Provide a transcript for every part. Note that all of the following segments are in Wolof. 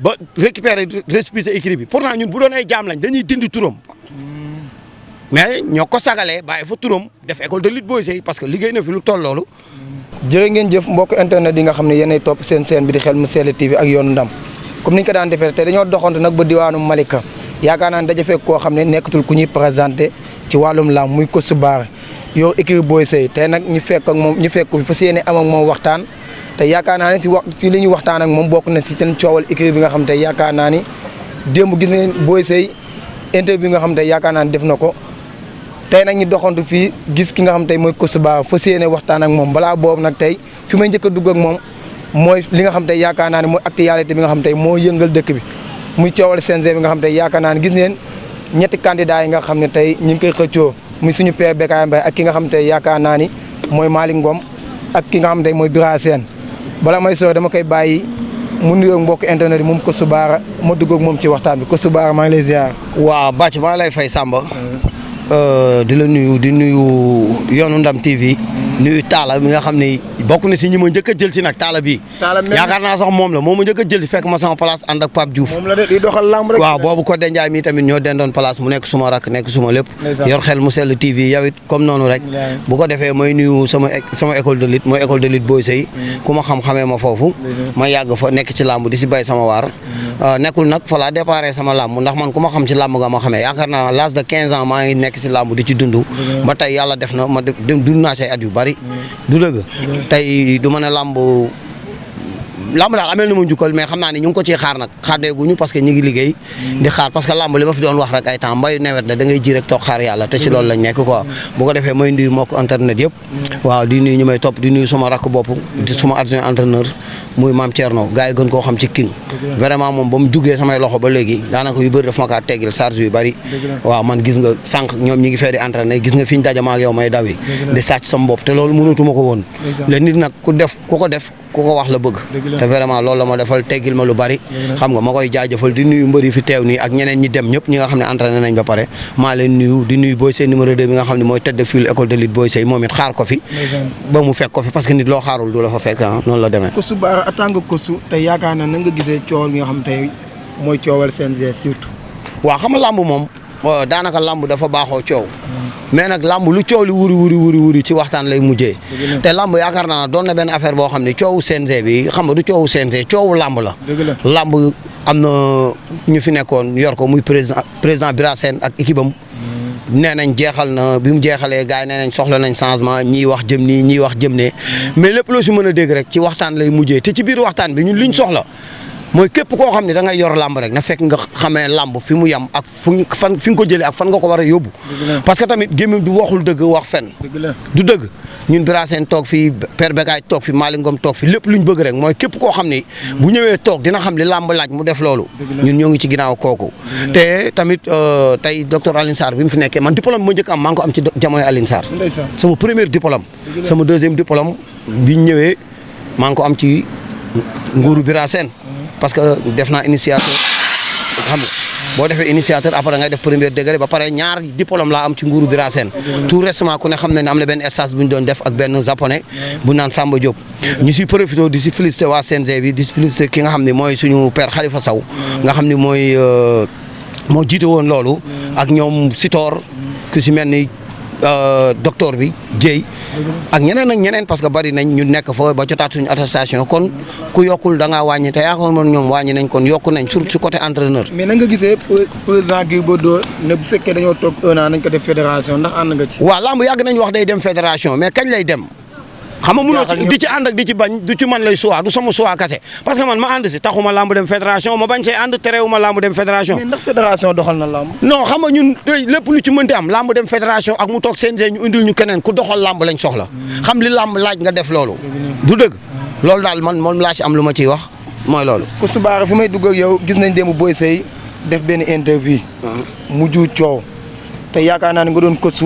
ba récupérer récépissé écurie bi pourtant ñun bu doon ay jaam lañ dañuy dindi turam mais ñoo ko sagalee bàyyi fa turam def école de lutte Boye Seye parce que liggéey na fi lu toll loolu. jërë ngeen jëf mbokk internet yi nga xam ne yéenay topp seen chaîne bi di Xel mu Sell TV ak yoonu ndam comme niñ ko daan defee te dañoo doxantu nag ba diwaanu Malika yaakaar naa ne daja fekk koo xam ne nekkatul ku ñuy présenté ci wàllum lamb muy Coach Bara yor écurie Boye Seye tey nag ñu fekk ak moom ñu fekk ko fi fas yéene am ak moom waxtaan te yaakaar naa ne ci li ñuy waxtaan ak moom bokk na si seen coowal écurie bi nga xam te yaakaar naa ni démb gis ngeen Boye Seye interview bi nga xam te yaakaar naa ni def na ko tey nag ñu doxantu fii gis ki nga xam tey mooy Coach Bara fas yéene waxtaan ak moom balaa boobu nag tey fi may njëkk a dugg ak moom mooy li nga xam tey yaakaar naa ne mooy actualité bi nga xam tey moo yëngal dëkk bi muy coowal CNG bi nga xam tey yaakaar naa ne gis ngeen ñetti candidats yi nga xam ne tey ñu ngi koy xëccoo muy suñu père Bécaye Mbaye ak ki nga xam tey yaakaar naa ni mooy Malick Ngom ak ki nga xam tey mooy Bira Sène bala may soo dama koy bàyyi mu nuyoo mbokk internet yi moom Coach Bara ma dugg ak moom ci waxtaan bi Coach Bara maa ngi lay ziar. waaw bàcc maa ngi lay fay Samba. di la nuyu di nuyu yoonu ndam TV. nuyu Talla mi nga xam ne bokk na si ñi ma njëkk a jël si nag Talla bii. yaakaar naa sax moom la moo ma njëkk a jël si fekk ma sama place ànd ak Pape Diouf. moom la de di doxal lamb rek. waaw boobu Codé Ndiaye mi tamit ñoo dendoon place mu nekk suma rakk nekk suma lépp. yor Xel mu Sell TV yow it comme noonu rek. bu ko defee mooy nuyu sama école de lutte mooy école de lutte Boye Seye. ku ma xam-xamee ma foofu. ma yàgg fa nekk ci lamb di si bay sama waar. nekkul nag fa laa déparé sama lamb ndax man ku ma xam ci lamb nga ma xamee yaakaar naa l'âge de 15 ans maa ngi nekk si lamb di ci dund. ba tey yàlla def na ma dund naa say at yu bari. du dëgg tey du ma ne lamb daal amel na ma njukkal mais xam naa ni ñu ngi ko ciy xaar nag xaardeeguñu parce que ñu ngi liggéey di xaar parce que lamb li ma fi doon wax rek ay temps mbayu nawet la da ngay ji rek toog xaar yàlla te ci loolu lañ nekk quoi bu ko defee may nuyu mbokk internet yëpp waaw di nuyu ñu may topp di nuyu suma rakk bopp di suma adjoint entraîneur muy Mame Thierno gars yi gën koo xam ci king vraiment moom ba mu jugee samay loxo ba léegi daanaka yu bëri daf ma kaa teggil charge yu bëri waaw man gis nga sànq ñoom ñi ngi fee di entraîné gis nga fi ñu dajama ak yow may daw yi di sàcc sama bopp te loolu mënatuma ko woon le nit nag ku ko wax la bëgg te vraiment loolu la ma defal teggil ma lu bari xam nga ma koy jaajëfal di nuyu mbëri fi teew nii ak ñeneen ñi dem ñëpp ñi nga xam ne entraîné nañ ba pare maa leen nuyu di nuyu Boye Seye numéro 2 bi nga xam ne mooy tête de file école de lutte Boye Seye moom it xaar ko fi ba mu fekk ko fi parce que nit loo xaarul du la fa fekk noonu la demee. Coach Bara en tant que coach te yaakaar na nga gisee coowal nga xam tey mooy coowal CNG surtout. waaw xam nga lamb moom daanaka lamb dafa baaxoo coow mais nag lamb lu coow li wuri ci waxtaan lay mujjee te lamb yaakaar naa doon na benn affaire boo xam ne coowu CNG bi xam nga du coowu CNG coowu lamb la lamb am na ñu fi nekkoon yor ko muy président Bira Sène ak équipe am nee nañ jeexal na bi mu jeexalee gars yi nee nañ soxla nañ changement ñii wax jëm nii ñii wax jëm ne mais lépp loo si mën a dégg rek ci waxtaan lay mujjee te ci biir waxtaan bi ñun liñ soxla mooy képp koo xam ne da ngay yor lamb rek na fekk nga xamee lamb fi mu yam ak fi nga ko jëlee ak fan nga ko war a yóbbu parce que tamit gémmiñ du waxul dëgg wax fen du dëgg ñun Bira Sène toog fi père Bécaye toog fi Malick Ngom toog fi lépp luñ bëgg rek mooy képp koo xam ne bu ñëwee toog dina xam li lamb laaj mu def loolu ñun ñoo ngi ci ginnaaw kooku te tamit tey docteur Alioune Sarr bi mu fi nekkee man diplôme bi ma njëkk am maa ngi ko am ci jamonoy Alioune Sarr sama premier diplôme sama deuxième diplôme bi ñëwee maa ngi ko am ci nguuru Bira Sène parce que def naa initiateur xam nga boo defee initiateur après ngay def premier degré ba pare ñaar diplôme laa am ci nguuru Bira Sène tout récemment ku ne xam na ne am na benn stage bu ñu doon def ak benn japonais bu naan Samba Diop ñu si profité di si félicité waa CNG bi di si félicité ki nga xam ne mooy suñu père Khalifa Sow nga xam ne mooy moo jiite woon loolu ak ñoom Sitor ku si mel ni docteur bi Dieye ak ñeneen parce que bari nañ ñu nekk fa ba jotaat suñu attestation kon ku yokkul da ngaa wàññi te yaakaar naa ñoom wàññi nañ kon yokku nañ surtout ci côté entraîneur. mais na nga gisee président Gris Bordeaux ne bu fekkee dañoo toog 1 an nañ ko def fédération ndax ànd nga ci. waaw lamb yàgg nañ wax day dem fédération mais kañ lay dem. xam nga mënoo di ci ànd ak di ci bañ du ci man lay choix du sama choix kase parce que man ma ànd si taxuma lamb dem fédération ma bañ see ànd terewuma lamb dem fédération. mais ndax fédération doxal na lamb. non xam nga ñun lépp lu ci mënti am lamb dem fédération ak mu toog CNG ñu indil ñu keneen ku doxal lamb lañ soxla. xam li lamb laaj nga def loolu. du dëgg loolu daal man moom laa si am lu ma ciy wax mooy loolu. Coach Bara fi may dugg ak yow gis nañ démb Boye Seye def benn interview. mujj coow te yaakaar naa ne nga doon coach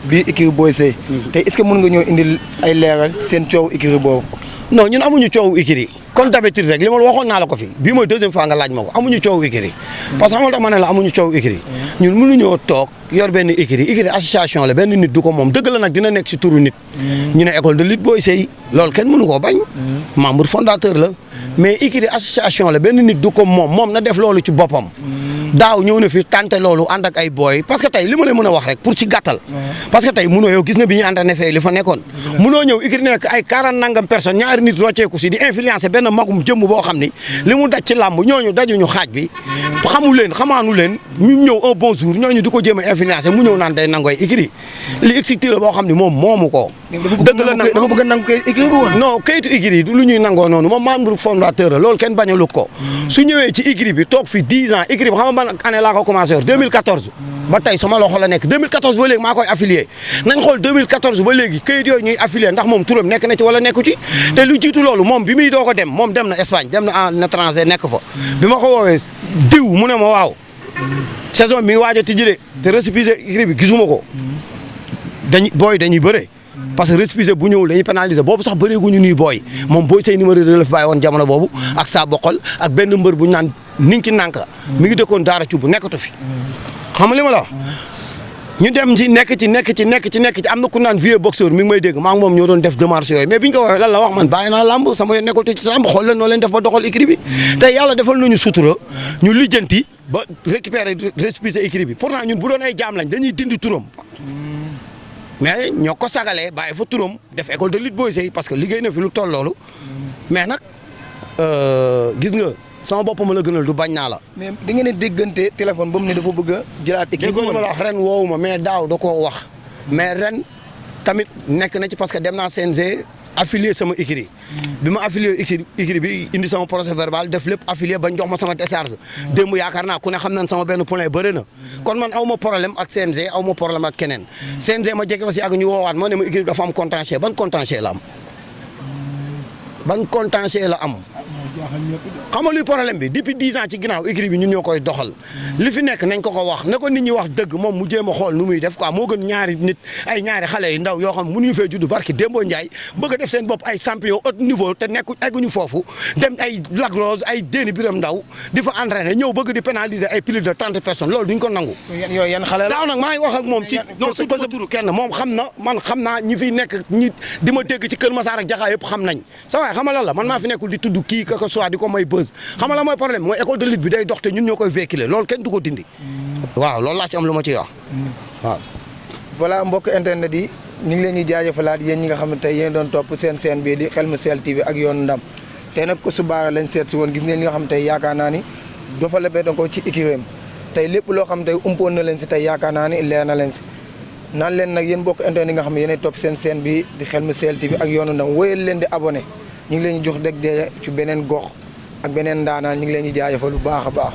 bii écurie Boye Seye te est-ce que mën nga ñëw indil ay leeral seen coow écurie boobu. non ñun amuñu coowu écurie kon d'habitude rek li ma waxoon naa la ko fi bii mooy deuxième fois nga laaj ma ko amuñu coowu écurie parce que xam nga tax ma ne la amuñu coowu écurie ñun mënuñoo toog yor benn écurie association la benn nit du ko moom dëgg la nag dina nekk ci turu nit ñu ne école de lutte Boye Seye loolu kenn mënu koo bañ membre fondateur la mais écurie association la benn nit du ko moom na def loolu ci boppam. daaw ñëw na fi tante loolu ànd ak ay booy parce que tey li ma lay mën a wax rek pour ci gàttal. parce que tey munoo yow gis na bi ñuy entraîné fee li fa nekkoon. munoo ñëw écurie nekk ay 40 nangam personnes ñaari nit rocceeku si di influencer benn magum jëmm boo xam ni. li mu daj ci làmb ñooñu dajuñu xaaj bi. xamu leen xamaanu leen ñu ñëw un bon jour ñooñu di ko jéem a influencer mu ñëw naan day nangooy écurie li expliqué la boo xam ni moom moomu ko. dëgg la nag dafa bëgg a nangu kayitu écurie bi woon. non kayitu écurie du lu ñuy nangoo noonu moom membre fondateur la loolu kenn bañalu ko. su ñëwee ci écurie bi toog fi 10 ans écurie bi xam nga ban année laa ko commencé woon 2014. ba tey sama loxo la nekk 2014 ba léegi maa koy affilié nañ xool 2014 ba léegi kayit yooyu ñuy affilié ndax moom turam nekk na ci wala nekku ci. te lu jiitu loolu moom bi muy doog a dem moom dem na Espagne dem na en étranger nekk fa. bi ma ko woowee diw mu ne ma waaw saison bi mi ngi waaj a tijji de te récépissé écurie bi gisuma ko dañuy bëre. parce que récépissé bu ñëwul dañuy pénaliser boobu sax bëreeguñu nuy booy moom Boye Seye numéro 2 la fi bàyyi woon jamono boobu ak saa bokkal ak benn mbër bu ñu naan ninki nànk mi ngi dëkkoon daara ci bu nekkatu fi xam nga li ma la wax ñu dem ci nekk ci am na ku naan vieux boxeur mi ngi may dégg maa ngi moom ñoo doon def démarche yooyu mais biñ ko waxee lan la wax man bàyyi naa làmb sama yoon nekkul ci làmb xool leen noo leen def ba doxal écurie bi tey yàlla defal nañu sutura ñu lijjanti ba récupérer récépissé écurie bi pourtant ñun bu doon ay jaam lañ dañuy dindi turam mais ñoo ko sagalee bàyyi fa turam def école de lutte Boye Seye parce que liggéey na fi lu toll loolu mais nag gis nga sama bopp ma la gënal du bañ naa la. mais da ngeen a déggante téléphone ba mu ne dafa bëgg a jëlaat équipe bi ma la wax ren woowu ma mais daaw da koo wax mais ren tamit nekk na ci parce que dem naa CNG affilié sama écurie bi ma affilié écurie bi indi sama procès verbal def lépp affilié bañ jox ma sama décharge démb yaakaar naa ku ne xam nañ sama benn poulain bëri na kon man aw ma problème ak CNG aw ma problème ak keneen CNG ma jege ba si ak ñu woowaat ma ne ma écurie bi dafa am contentieux ban contentieux la am ban contentieux la am xam nga luy problème bi depuis 10 ans ci ginnaaw écurie bi ñun ñoo koy doxal li fi nekk nañ ko wax na ko nit ñi wax dëgg moom mu jéem a xool nu muy def quoi moo gën ñaari nit ay ñaari xale yu ndaw yoo xam mënuñu fee judd barki Dembo Ndiaye bëgg a def seen bopp ay champion haut niveau te nekku egguñu foofu dem ay Lagrose ay Déni Biram Ndaw di fa entraîner ñëw bëgg di pénaliser ay plus de 30 personnes loolu duñ ko nangu. yooyu yan xale la daaw nag maa ngi wax ak moom ci non su ba sa turu kenn moom xam na man xam naa ñi fiy nekk ñi di ma dégg ci Kër Massar ak Jaxaay yëpp xam nañ sa waay xam nga lan la man maa fi nekkul di tudd kii que ce soit di ko may buzz xam nga la mooy problème mooy école de lutte bi day dox te ñun ñoo koy véhiculer loolu kenn du ko dindi. waaw loolu laa ci am lu ma ciy wax waaw. voilà mbokk internet yi ñu ngi leen di jaajëfalaat yéen ñi nga xam ne tey yéen doon topp seen chaîne bii di Xelmu Sell TV ak yoonu ndam tey nag Coach Bara lañ seet si woon gis ngeen li nga xam ne tey yaakaar naa ni dafa lebee da ko ci écurie tey lépp loo xam ne tey umpoon na leen si tey yaakaar naa ni leer na leen si naan leen nag yéen mbokk internet yi nga xam ne yéenay topp seen chaîne bi di Xelmu Sell TV ak yoonu ndam wóyal leen di abonné ñu ngi leen di jox dégg ci beneen gox ak beneen ndaanaan ñu ngi leen di jaajëfal bu baax a baax